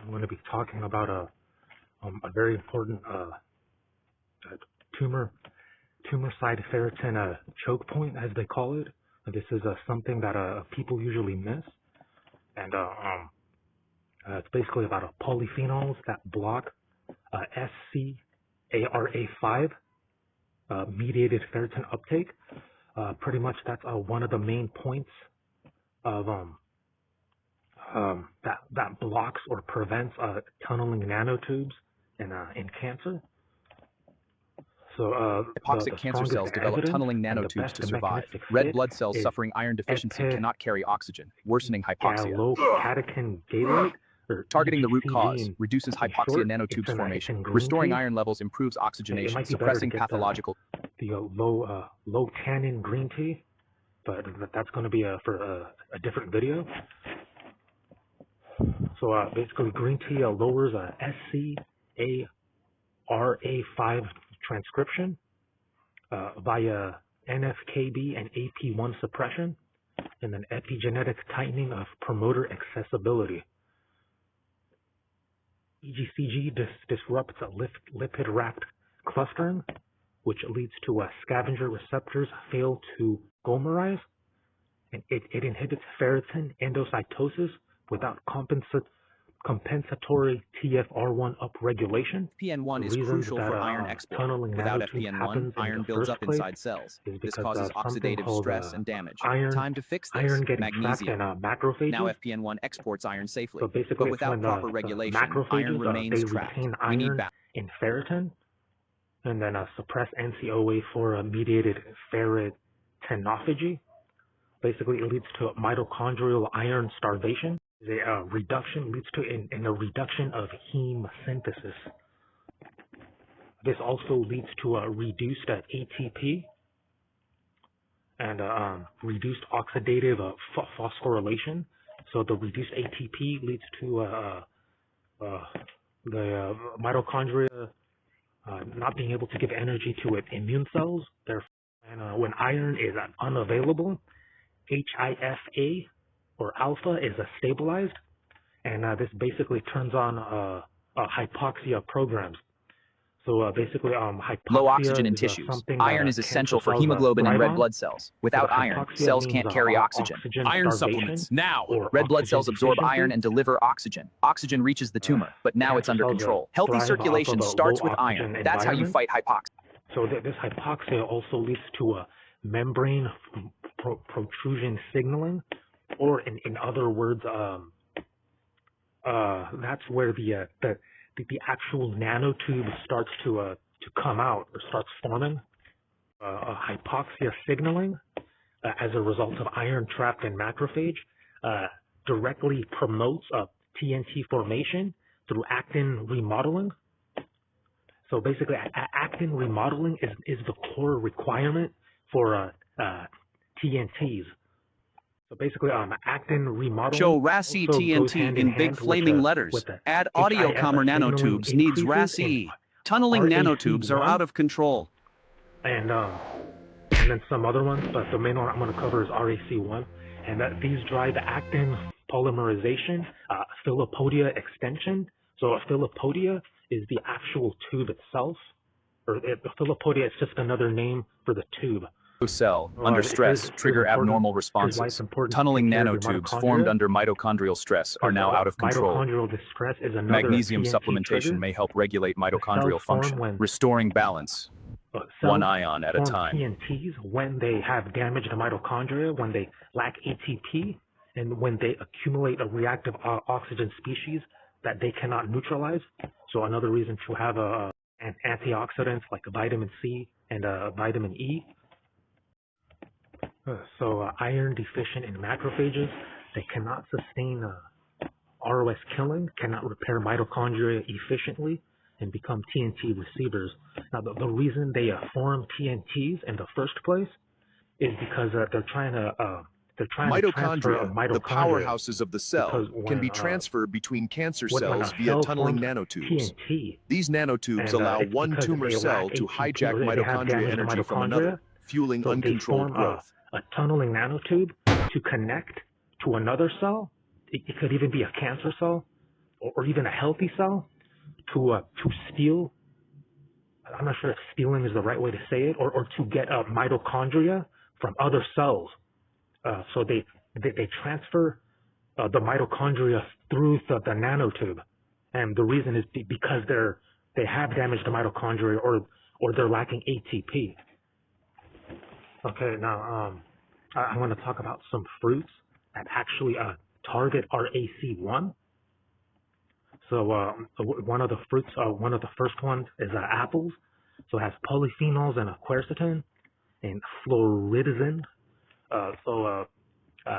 I'm going to be talking about a very important tumor side ferritin choke point, as they call it. This is something that people usually miss, and it's basically about polyphenols that block Scara5 mediated ferritin uptake. Pretty much that's one of the main points of that blocks or prevents tunneling nanotubes in cancer. So hypoxic cancer cells develop tunneling nanotubes to survive. Red blood cells suffering iron deficiency cannot carry oxygen, worsening hypoxia. Targeting the root cause reduces hypoxia nanotubes formation. Restoring iron levels improves oxygenation, suppressing pathological. The low tannin green tea, but that's going to be for a different video. So basically, green tea lowers Scara5 transcription via NFKB and AP1 suppression, and then epigenetic tightening of promoter accessibility. EGCG disrupts lipid-wrapped clustering, which leads to scavenger receptors fail to gomerize, and it inhibits ferritin endocytosis without compensatory TFR1 upregulation. FPN1 is crucial for iron export. Without FPN1, iron builds up inside cells. This causes oxidative stress and damage. Time to fix this: magnesium. Now FPN1 exports iron safely, but without proper regulation, iron remains trapped. We need balance. In ferritin, and then suppress NCOA4 mediated ferritinophagy. Basically, it leads to mitochondrial iron starvation. A reduction leads to in a reduction of heme synthesis. This also leads to a reduced ATP and reduced oxidative phosphorylation. So the reduced ATP leads to the mitochondria not being able to give energy to its immune cells. Therefore, and when iron is unavailable, HIFA or alpha is stabilized, and this basically turns on hypoxia programs. So basically, hypoxia low oxygen in tissues. Iron is essential for hemoglobin and red blood cells. Without iron, cells can't carry oxygen. Iron supplements now. Red blood cells absorb iron and deliver oxygen. Oxygen reaches the tumor, but now it's under control. Healthy circulation starts with iron. That's how you fight hypoxia. So this hypoxia also leads to membrane protrusion signaling, or in other words, that's where the actual nanotube starts to come out or starts forming. Hypoxia signaling as a result of iron trapped in macrophage directly promotes TNT formation through actin remodeling. So basically, actin remodeling is the core requirement for TNTs. So basically, actin remodeling. Show RAS-E TNT in big flaming letters. Add audio-commer nanotubes needs RAS-E. Tunneling nanotubes are out of control. And then some other ones, but the main one I'm going to cover is RAC1. And these drive actin polymerization, filopodia extension. So a filopodia is the actual tube itself, or the filopodia is just another name for the tube. Cell, under stress, trigger abnormal responses. Tunneling nanotubes formed under mitochondrial stress are now out of control. Mitochondrial distress is another Magnesium TNT supplementation trigger. may help regulate mitochondrial function, restoring balance, one ion at a time. TNTs when they have damaged mitochondria, when they lack ATP, and when they accumulate a reactive oxygen species that they cannot neutralize. So another reason to have antioxidants like vitamin C and vitamin E. So iron deficient in macrophages, they cannot sustain ROS killing, cannot repair mitochondria efficiently, and become TNT receivers. Now the reason they form TNTs in the first place is because they're trying to transfer the powerhouses of the cell, can be transferred between cancer cells via tunneling nanotubes. TNT, These nanotubes allow one tumor cell to hijack mitochondria energy from another, fueling uncontrolled growth. A tunneling nanotube to connect to another cell. It could even be a cancer cell, or even a healthy cell to steal. I'm not sure if stealing is the right way to say it, or to get mitochondria from other cells. So they transfer the mitochondria through the nanotube, and the reason is because they have damaged the mitochondria or they're lacking ATP. Okay, now I want to talk about some fruits that actually target RAC1. So one of the fruits, one of the first ones is apples. So it has polyphenols and quercetin and fluoridazine.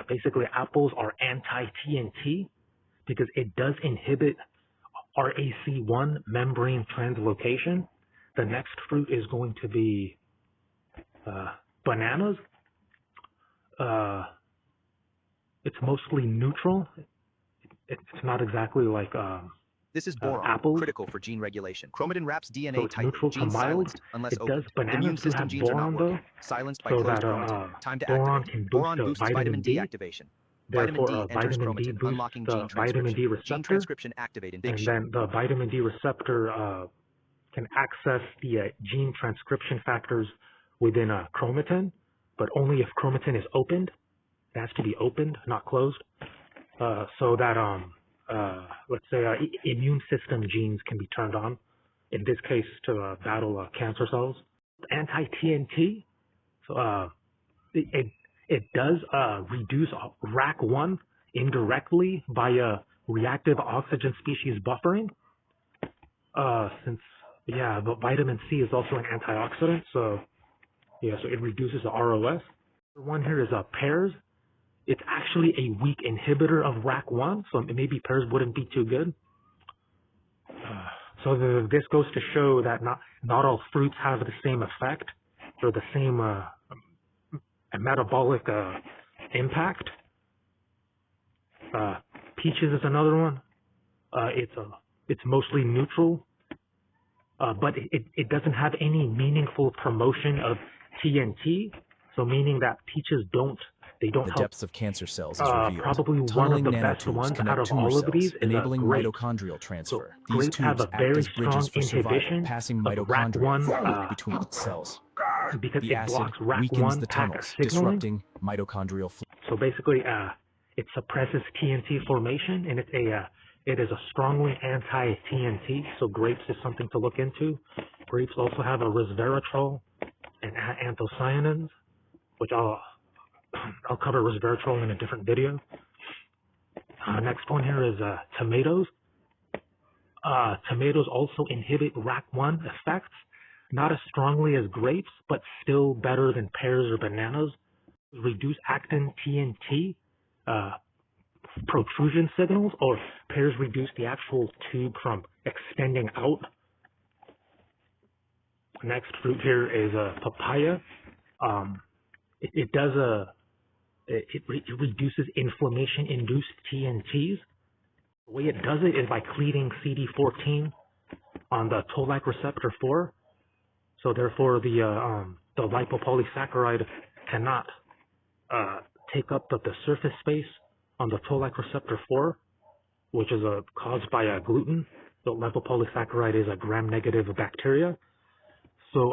Basically, apples are anti-TNT because it does inhibit RAC1 membrane translocation. The next fruit is going to be bananas. It's mostly neutral. It's not exactly like this is boron, apples. Critical for gene regulation. Chromatin wraps DNA So it's tight. neutral to Genes mild. silenced unless opened. Bananas Immune do system have genes boron, are not working. Silenced by so closed that chromatin. Time to boron activate. can boost Boron boosts vitamin D activation. Vitamin D enters chromatin, unlocking gene vitamin D transcription. receptor, Gene transcription activated. And then the vitamin D receptor can access the gene transcription factors within chromatin, but only if chromatin is opened. It has to be opened, not closed, so that let's say immune system genes can be turned on. In this case, to battle cancer cells. Anti-TNT, so it does reduce RAC1 indirectly via reactive oxygen species buffering. But vitamin C is also an antioxidant, so it reduces the ROS. The one here is pears. It's actually a weak inhibitor of RAC1, so maybe pears wouldn't be too good. This goes to show that not all fruits have the same effect or the same metabolic impact. Peaches is another one. It's mostly neutral, but it doesn't have any meaningful promotion of TNT. So meaning that peaches don't help. The depths of cancer cells is revealed. Probably one of the best ones out of all of these is enabling grapes. mitochondrial transfer. So These grapes have tubes a very act as bridges strong for survival, inhibition passing of mitochondria RAC1 between cells. because The it acid blocks weakens RAC1 the path tunnels, signaling. disrupting mitochondrial flow. So basically, it suppresses TNT formation, and it is a strongly anti-TNT. So grapes is something to look into. Grapes also have a resveratrol and anthocyanins, which I'll cover resveratrol in a different video. Next one here is tomatoes. Tomatoes also inhibit RAC1 effects, not as strongly as grapes, but still better than pears or bananas. Reduce actin-TNT protrusion signals, or pears reduce the actual tube from extending out. Next fruit here is papaya. It reduces inflammation-induced TNTs. The way it does it is by cleaving CD14 on the toll-like receptor 4. So therefore, the lipopolysaccharide cannot take up the surface space on the toll-like receptor 4, which is caused by gluten. The lipopolysaccharide is a gram-negative bacteria. So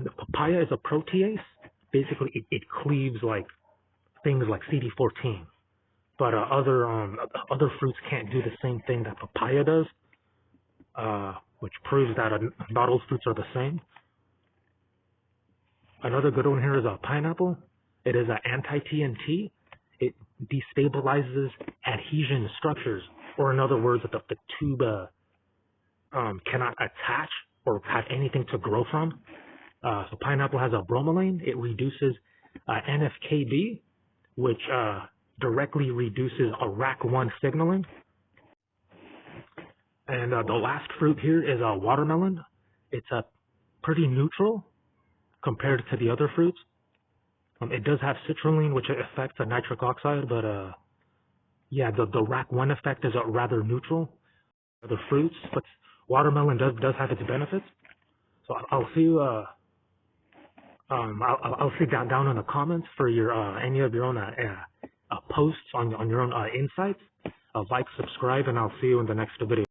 the papaya is a protease. Basically, it cleaves like things like CD14, but other fruits can't do the same thing that papaya does, which proves that not all fruits are the same. Another good one here is a pineapple. It is an anti-TNT. It destabilizes adhesion structures, or in other words, that the tube cannot attach or have anything to grow from. So pineapple has a bromelain. It reduces NFKB, which directly reduces a RAC1 signaling. And the last fruit here is a watermelon. It's pretty neutral compared to the other fruits. It does have citrulline, which affects the nitric oxide, but the RAC1 effect is rather neutral. Other fruits, but watermelon does have its benefits. So I'll see you. I'll see down in the comments for your any of your own posts on your own insights. Like, subscribe, and I'll see you in the next video.